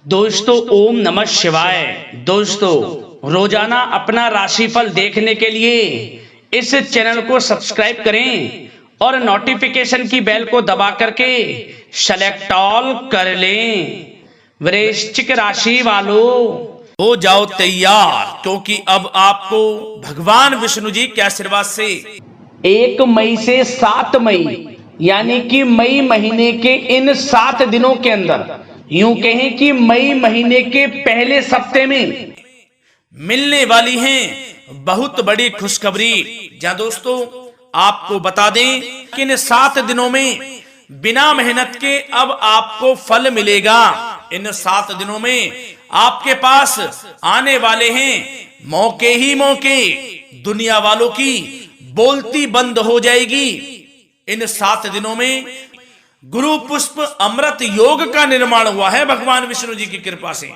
दोस्तों ओम नमः शिवाय। दोस्तों रोजाना अपना राशिफल देखने के लिए इस चैनल को सब्सक्राइब करें और नोटिफिकेशन की बेल को दबा करके सेलेक्ट ऑल कर लें। वृश्चिक राशि वालों हो जाओ तैयार, क्योंकि अब आपको भगवान विष्णु जी के आशीर्वाद से 1 मई से 7 मई यानी कि मई महीने के इन 7 दिनों के अंदर, यूं कहें कि मई महीने के पहले सप्ताह में मिलने वाली हैं बहुत बड़ी खुशखबरी। जहां दोस्तों आपको बता दें कि इन 7 दिनों में बिना मेहनत के अब आपको फल मिलेगा। इन 7 दिनों में आपके पास आने वाले हैं मौके ही मौके। दुनिया वालों की बोलती बंद हो जाएगी। इन 7 दिनों में गुरु पुष्प अमृत योग का निर्माण हुआ है भगवान विष्णु जी की कृपा से,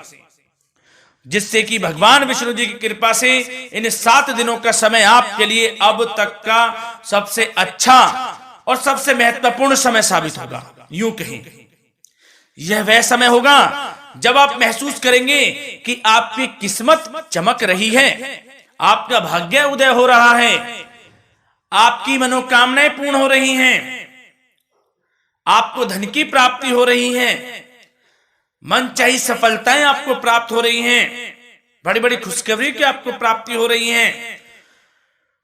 जिससे कि भगवान विष्णु जी की कृपा से इन 7 दिनों का समय आपके लिए अब तक का सबसे अच्छा और सबसे महत्वपूर्ण समय साबित होगा। यूं कहें यह वह समय होगा जब आप महसूस करेंगे कि आपकी किस्मत चमक रही है, आपका भाग्य उदय हो रहा है, आपकी मनोकामनाएं पूर्ण हो रही हैं, आपको धन की प्राप्ति हो रही है, मनचाही सफलताएं आपको प्राप्त हो रही हैं, बड़ी बड़ी खुशखबरी की आपको प्राप्ति हो रही है।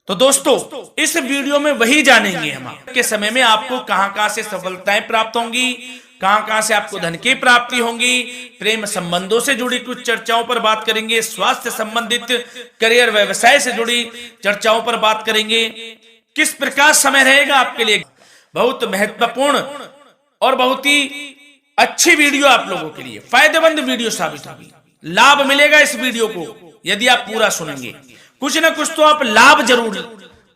तो दोस्तों इस वीडियो में वही जानेंगे हम के समय में आपको कहां से सफलताएं प्राप्त होंगी, कहां से आपको धन की प्राप्ति होंगी, प्रेम संबंधों से जुड़ी कुछ चर्चाओं पर बात करेंगे, स्वास्थ्य संबंधित करियर व्यवसाय से जुड़ी चर्चाओं पर बात करेंगे। किस प्रकार समय रहेगा आपके लिए, बहुत महत्वपूर्ण और बहुत ही अच्छी वीडियो आप लोगों के लिए फायदेमंद वीडियो साबित होगी। लाभ मिलेगा इस वीडियो को यदि आप पूरा सुनेंगे, कुछ ना कुछ तो आप लाभ जरूर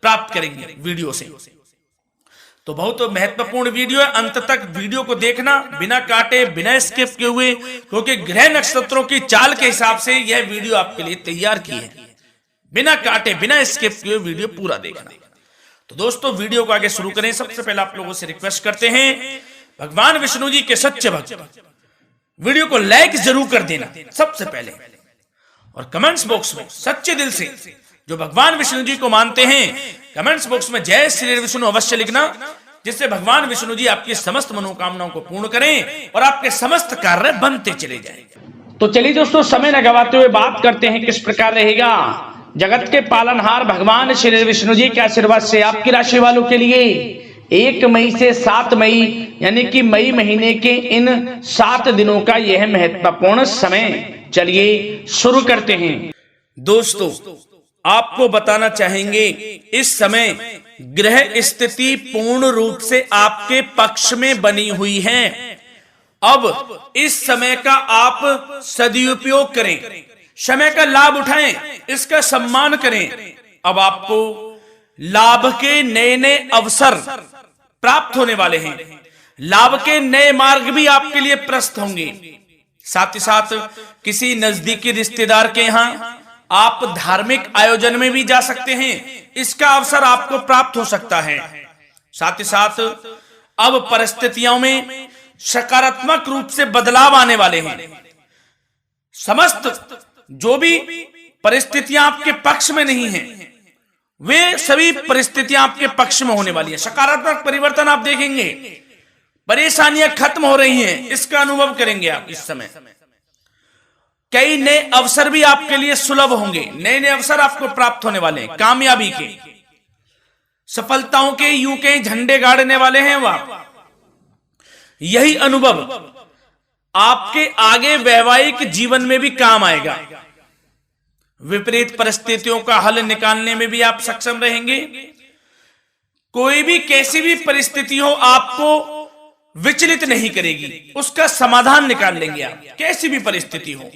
प्राप्त करेंगे वीडियो से। तो बहुत महत्वपूर्ण वीडियो है, अंत तक वीडियो को देखना बिना काटे बिना स्किप किए हुए, क्योंकि ग्रह नक्षत्रों की चाल के हिसाब से यह वीडियो आपके लिए तैयार की है। बिना काटे बिना स्किप किए वीडियो पूरा देखना। तो दोस्तों वीडियो को आगे शुरू करें। सबसे पहले आप लोगों से रिक्वेस्ट करते हैं, भगवान विष्णु जी के सच्चे भक्त वीडियो को लाइक जरूर कर देना सबसे पहले, और कमेंट्स बॉक्स में सच्चे दिल से जो भगवान विष्णु जी को मानते हैं कमेंट्स बॉक्स में जय श्री विष्णु अवश्य लिखना, जिससे भगवान विष्णु जी आपकी समस्त मनोकामनाओं को पूर्ण करें और आपके समस्त कार्य बनते चले जाएं। तो चलिए दोस्तों समय न गवाते हुए बात करते हैं किस प्रकार रहेगा जगत के पालनहार भगवान श्री विष्णु जी के आशीर्वाद से आपकी राशि वालों के लिए 1 मई से 7 मई यानी कि मई महीने के इन 7 दिनों का यह महत्वपूर्ण समय। चलिए शुरू करते हैं। दोस्तों आपको बताना चाहेंगे इस समय ग्रह स्थिति पूर्ण रूप से आपके पक्ष में बनी हुई है। अब इस समय का आप सदुपयोग करें, समय का लाभ उठाएं, इसका सम्मान करें। अब आपको लाभ के नए नए अवसर प्राप्त होने वाले हैं, लाभ के नए मार्ग भी आपके लिए प्रशस्त होंगे। साथ ही साथ किसी नजदीकी रिश्तेदार के यहां आप धार्मिक आयोजन में भी जा सकते हैं, इसका अवसर आपको प्राप्त हो सकता है। साथ ही साथ अब परिस्थितियों में सकारात्मक रूप से बदलाव आने वाले हैं। समस्त जो भी परिस्थितियां आपके पक्ष में नहीं हैं, वे सभी परिस्थितियां आपके पक्ष में होने वाली है। सकारात्मक परिवर्तन आप देखेंगे, परेशानियां खत्म हो रही हैं, इसका अनुभव करेंगे आप इस समय। कई नए अवसर भी आपके लिए सुलभ होंगे, नए नए अवसर आपको प्राप्त होने वाले हैं, कामयाबी के, सफलताओं के, यूं के झंडे गाड़ने वाले हैं वह। यही अनुभव आपके आगे वैवाहिक जीवन में भी काम आएगा। विपरीत परिस्थितियों का हल निकालने में भी आप सक्षम रहेंगे। कोई भी कैसी भी परिस्थिति हो आपको विचलित नहीं करेगी, उसका समाधान निकाल लेंगे आप, कैसी भी परिस्थिति हो।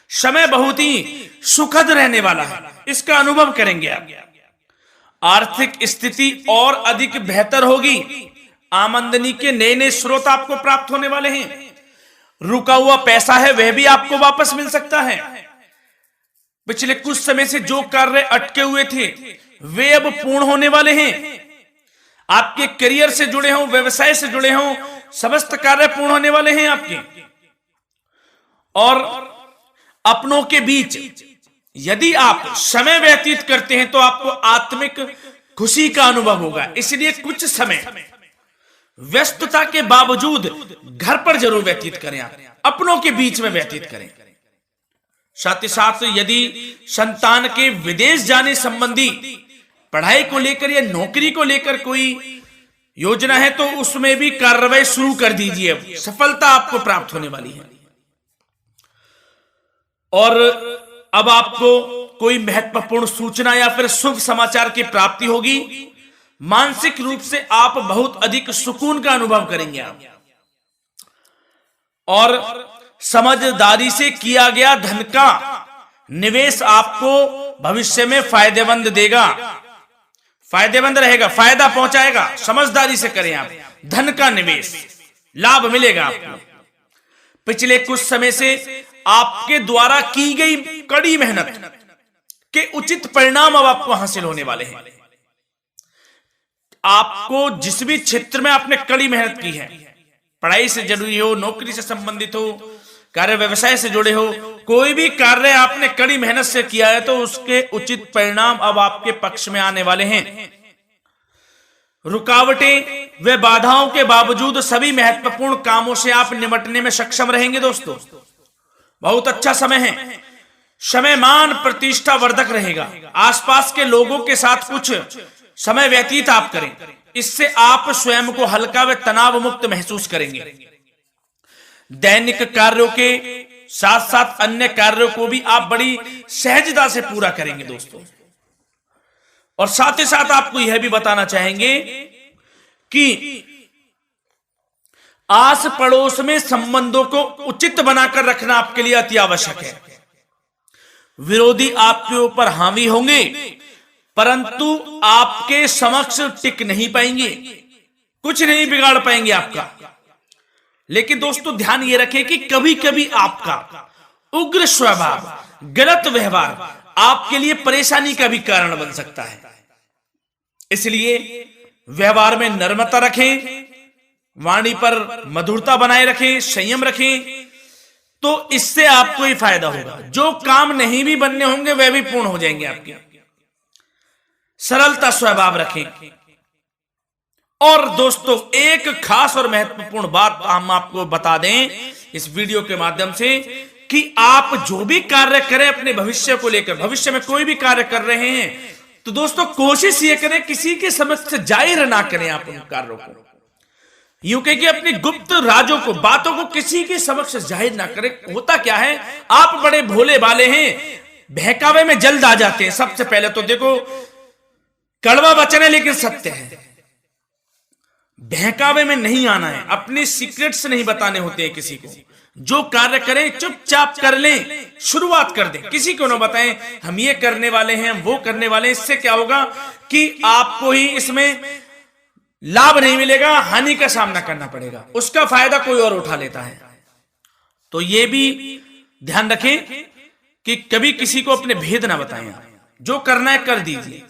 समय बहुत ही सुखद रहने वाला है, इसका अनुभव करेंगे आप। आर्थिक स्थिति और अधिक बेहतर होगी, आमदनी के नए नए स्रोत आपको प्राप्त होने वाले हैं। रुका हुआ पैसा है वह भी आपको वापस मिल सकता है। पिछले कुछ समय से जो कार्य अटके हुए थे वे अब पूर्ण होने वाले हैं। आपके करियर से जुड़े हों, व्यवसाय से जुड़े हों, समस्त कार्य पूर्ण होने वाले हैं आपके। और अपनों के बीच यदि आप समय व्यतीत करते हैं तो आपको आत्मिक खुशी का अनुभव होगा। इसलिए कुछ समय व्यस्तता के बावजूद घर पर जरूर व्यतीत करें, आप अपनों के बीच में व्यतीत करें। साथ ही साथ यदि संतान के विदेश जाने संबंधी पढ़ाई को लेकर या नौकरी को लेकर कोई योजना है तो उसमें भी कार्रवाई शुरू कर दीजिए, सफलता आपको प्राप्त होने वाली है। और अब आपको कोई महत्वपूर्ण सूचना या फिर शुभ समाचार की प्राप्ति होगी। मानसिक रूप से आप बहुत अधिक सुकून का अनुभव करेंगे आप, और समझदारी से किया गया धन का निवेश आपको भविष्य में फायदेमंद देगा, फायदेमंद रहेगा, फायदा पहुंचाएगा। समझदारी से करें आप, धन का निवेश लाभ मिलेगा आपको। पिछले कुछ समय से आपके द्वारा की गई कड़ी मेहनत के उचित परिणाम अब आपको हासिल होने वाले हैं। आपको जिस भी क्षेत्र में आपने कड़ी मेहनत की है, पढ़ाई से जुड़ी हो, नौकरी से संबंधित हो, कार्य व्यवसाय से जुड़े हो, कोई भी कार्य आपने कड़ी मेहनत से किया है तो उसके उचित परिणाम अब आपके पक्ष में आने वाले हैं। रुकावटें व बाधाओं के बावजूद सभी महत्वपूर्ण कामों से आप निपटने में सक्षम रहेंगे। दोस्तों बहुत अच्छा समय है, समय मान प्रतिष्ठा वर्धक रहेगा। आसपास के लोगों के साथ कुछ समय व्यतीत आप करें, इससे आप स्वयं को हल्का व तनाव मुक्त महसूस करेंगे। दैनिक कार्यों के साथ साथ अन्य कार्यों को भी आप बड़ी सहजता से पूरा करेंगे दोस्तों। और साथ ही साथ आपको यह भी बताना चाहेंगे कि आस पड़ोस में संबंधों को उचित बनाकर रखना आपके लिए अति आवश्यक है। विरोधी आपके ऊपर हावी होंगे परंतु आपके समक्ष टिक नहीं पाएंगे, कुछ नहीं बिगाड़ पाएंगे आपका। लेकिन दोस्तों ध्यान ये रखें कि कभी कभी आपका उग्र स्वभाव, गलत व्यवहार आपके लिए परेशानी का भी कारण बन सकता है। इसलिए व्यवहार में नम्रता रखें, वाणी पर मधुरता बनाए रखें, संयम रखें, तो इससे आपको ही फायदा होगा। जो काम नहीं भी बनने होंगे वह भी पूर्ण हो जाएंगे आपके। सरलता स्वभाव रखें। और दोस्तों एक खास और महत्वपूर्ण बात हम आपको बता दें इस वीडियो के माध्यम से कि आप जो भी कार्य करें अपने भविष्य को लेकर, भविष्य में कोई भी कार्य कर रहे हैं तो दोस्तों कोशिश ये करें किसी के समक्ष जाहिर ना करें आप उन कार्यों को। यूं कह कि अपनी गुप्त राजों को, बातों को किसी के समक्ष जाहिर ना करें। होता क्या है, आप बड़े भोले भाले हैं, बहकावे में जल्द आ जाते हैं। सबसे पहले तो देखो कड़वा वचन है लेकिन सत्य है, बहकावे में नहीं आना है, अपने सीक्रेट्स नहीं बताने होते हैं किसी को। जो कार्य करें चुपचाप कर लें, शुरुआत कर दें, किसी को ना बताएं हम ये करने वाले हैं, हम वो करने वाले हैं। इससे क्या होगा कि आपको ही इसमें लाभ नहीं मिलेगा, हानि का सामना करना पड़ेगा, उसका फायदा कोई और उठा लेता है। तो ये भी ध्यान रखें कि कभी किसी को अपने भेद ना बताएं, जो करना है कर दीजिए।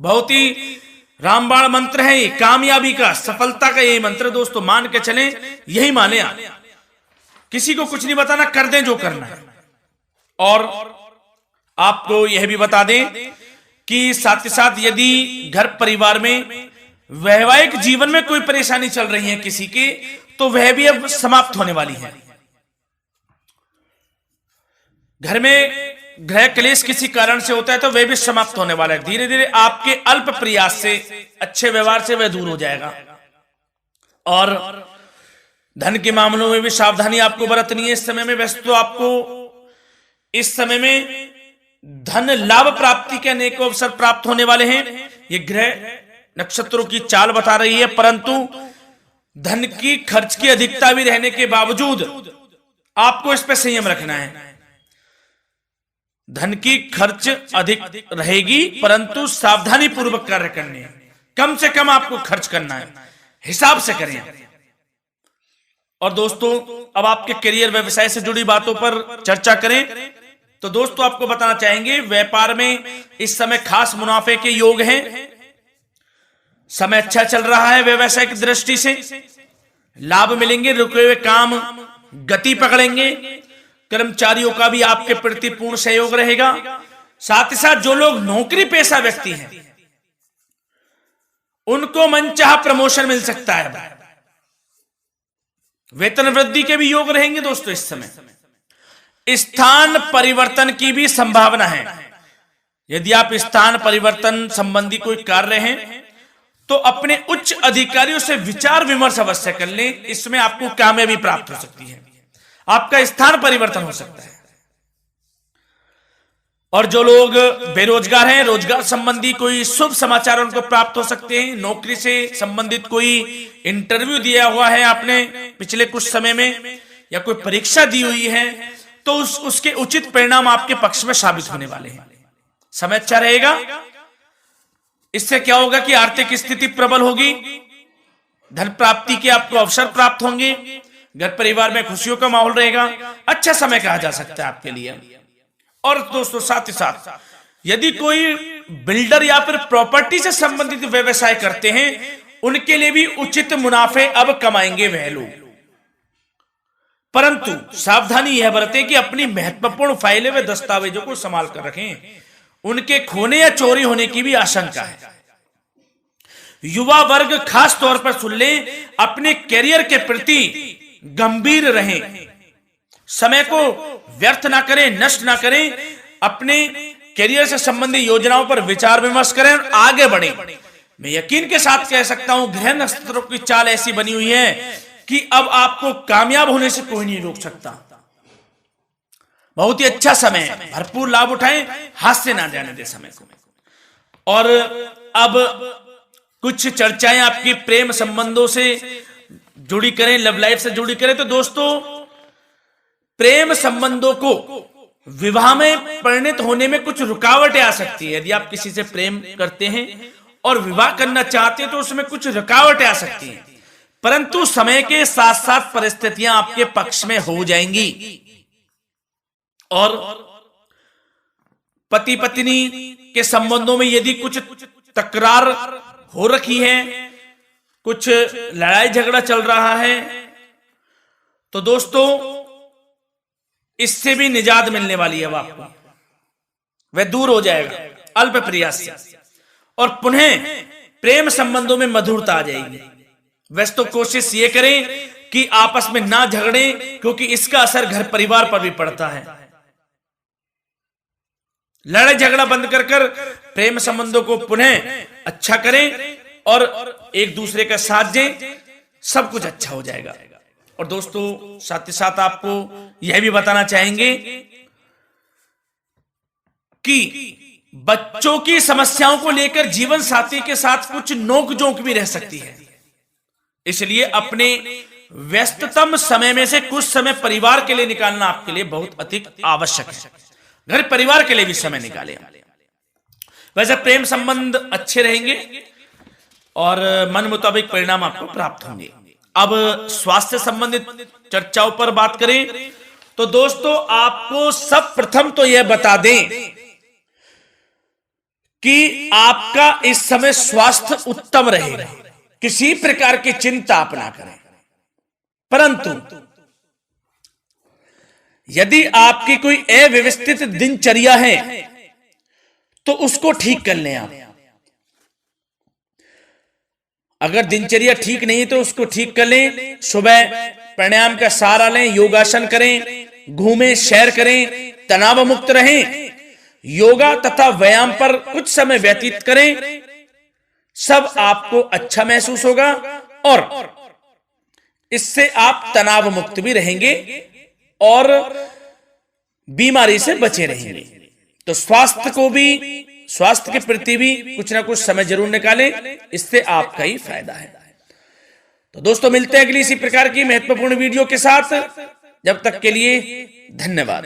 बहुत ही रामबाण मंत्र है ये, कामयाबी का, सफलता का यही मंत्र दोस्तों, मान के चलें, यही माने आप। किसी को कुछ नहीं बताना, कर दें जो करना है। और आपको यह भी बता दें कि साथ ही साथ यदि घर परिवार में वैवाहिक जीवन में कोई परेशानी चल रही है किसी की, तो वह भी अब समाप्त होने वाली है। घर में गृह क्लेश किसी कारण से होता है तो वह भी समाप्त होने वाला है। धीरे धीरे आपके अल्प प्रयास से, अच्छे व्यवहार से वह दूर हो जाएगा। और धन के मामलों में भी सावधानी आपको बरतनी है इस समय में। वैसे तो आपको इस समय में धन लाभ प्राप्ति के अनेक अवसर प्राप्त होने वाले हैं, ये ग्रह नक्षत्रों की चाल बता रही है। परंतु धन की खर्च की अधिकता भी रहने के बावजूद आपको इस पर संयम रखना है। धन की खर्च अधिक रहेगी परंतु सावधानी पूर्वक कार्य करने हैं, कम से कम आपको खर्च करना है, हिसाब से करें। और दोस्तों अब आपके करियर व्यवसाय से जुड़ी बातों पर चर्चा करें तो दोस्तों आपको बताना चाहेंगे व्यापार में इस समय खास मुनाफे के योग हैं। समय अच्छा चल रहा है, व्यवसाय की दृष्टि से लाभ मिलेंगे, रुके हुए काम गति पकड़ेंगे। कर्मचारियों का भी आपके प्रति पूर्ण सहयोग रहेगा। साथ ही साथ जो लोग नौकरी पेशा व्यक्ति हैं उनको मनचाहा प्रमोशन मिल सकता है। वेतन वृद्धि के भी योग रहेंगे दोस्तों। इस समय स्थान परिवर्तन की भी संभावना है। यदि आप स्थान परिवर्तन संबंधी कोई कार्य हैं तो अपने उच्च अधिकारियों से विचार विमर्श अवश्य कर लें। इसमें आपको कामयाबी प्राप्त हो सकती है, आपका स्थान परिवर्तन हो सकता है। और जो लोग बेरोजगार हैं, रोजगार संबंधी कोई शुभ समाचार उनको प्राप्त हो सकते हैं। नौकरी से संबंधित कोई इंटरव्यू दिया हुआ है आपने पिछले कुछ समय में, या कोई परीक्षा दी हुई है, तो उसके उचित परिणाम आपके पक्ष में साबित होने वाले हैं। समय अच्छा रहेगा। इससे क्या होगा कि आर्थिक स्थिति प्रबल होगी, धन प्राप्ति के आपको अवसर प्राप्त होंगे, घर परिवार में खुशियों का माहौल रहेगा। अच्छा समय कहा जा सकता है आपके लिए। और दोस्तों साथ ही साथ यदि कोई बिल्डर या फिर प्रॉपर्टी से संबंधित व्यवसाय करते हैं उनके लिए भी उचित मुनाफे अब कमाएंगे वह लोग। परंतु सावधानी यह बरतें कि अपनी महत्वपूर्ण फाइलें व दस्तावेजों को संभाल कर रखें, उनके खोने या चोरी होने की भी आशंका है। युवा वर्ग खास तौर पर सुन लें, अपने करियर के प्रति गंभीर रहें, समय को व्यर्थ ना करें, नष्ट ना करें, अपने करियर से संबंधित योजनाओं पर विचार विमर्श करें और आगे बढ़ें। मैं यकीन के साथ कह सकता हूं ग्रह नक्षत्रों की चाल ऐसी बनी हुई है कि अब आपको कामयाब होने से कोई नहीं रोक सकता। बहुत ही अच्छा समय है, भरपूर लाभ उठाएं, हाथ से ना जाने दे समय को। और अब कुछ चर्चाएं आपकी प्रेम संबंधों से जुड़ी करें, लव लाइफ से जुड़ी करें। तो दोस्तों प्रेम संबंधों को विवाह में परिणत होने में कुछ रुकावटें आ सकती है। यदि आप किसी से प्रेम करते हैं और विवाह करना चाहते हैं तो उसमें कुछ रुकावटें आ सकती हैं, परंतु समय के साथ साथ परिस्थितियां आपके पक्ष में हो जाएंगी। और पति पत्नी के संबंधों में यदि कुछ तकरार हो रखी है, कुछ लड़ाई झगड़ा चल रहा है, तो दोस्तों इससे भी निजात मिलने वाली है। अब आपको वह दूर हो जाएगा अल्प प्रयास से, और पुनः प्रेम संबंधों में मधुरता आ जाएगी। वैसे तो कोशिश ये करें कि आपस में ना झगड़ें, क्योंकि इसका असर घर परिवार पर भी पड़ता है। लड़ाई झगड़ा बंद कर प्रेम संबंधों को पुनः अच्छा करें और एक दूसरे का साथ दें, सब कुछ अच्छा हो जाएगा। और दोस्तों साथ ही साथ आपको यह भी बताना चाहेंगे कि बच्चों की समस्याओं को लेकर जीवन साथी के साथ कुछ नोकझोंक भी रह सकती है। इसलिए अपने व्यस्ततम समय में से कुछ समय परिवार के लिए निकालना आपके लिए बहुत अधिक आवश्यक है। घर परिवार के लिए भी समय निकालें। वैसे प्रेम संबंध अच्छे रहेंगे और मन मुताबिक परिणाम आपको प्राप्त होंगे। अब स्वास्थ्य संबंधित चर्चाओं पर बात करें तो दोस्तों आपको सब प्रथम तो यह बता दें कि आपका इस समय स्वास्थ्य उत्तम रहेगा, किसी प्रकार की चिंता आप ना करें। परंतु यदि आपकी कोई अव्यवस्थित दिनचर्या है तो उसको ठीक कर लें आप। अगर दिनचर्या ठीक नहीं है तो उसको ठीक कर लें। सुबह प्राणायाम का सहारा लें, योगासन करें, घूमें, सैर करें, तनाव मुक्त रहें, योगा तथा व्यायाम पर कुछ समय व्यतीत करें। सब आपको अच्छा महसूस होगा और इससे आप तनाव मुक्त भी रहेंगे और बीमारी से बचे रहेंगे। तो स्वास्थ्य के प्रति भी कुछ ना कुछ समय जरूर निकालें, इससे आपका ही फायदा है। तो दोस्तों मिलते हैं अगली इसी प्रकार की महत्वपूर्ण वीडियो के साथ। जब तक के लिए धन्यवाद।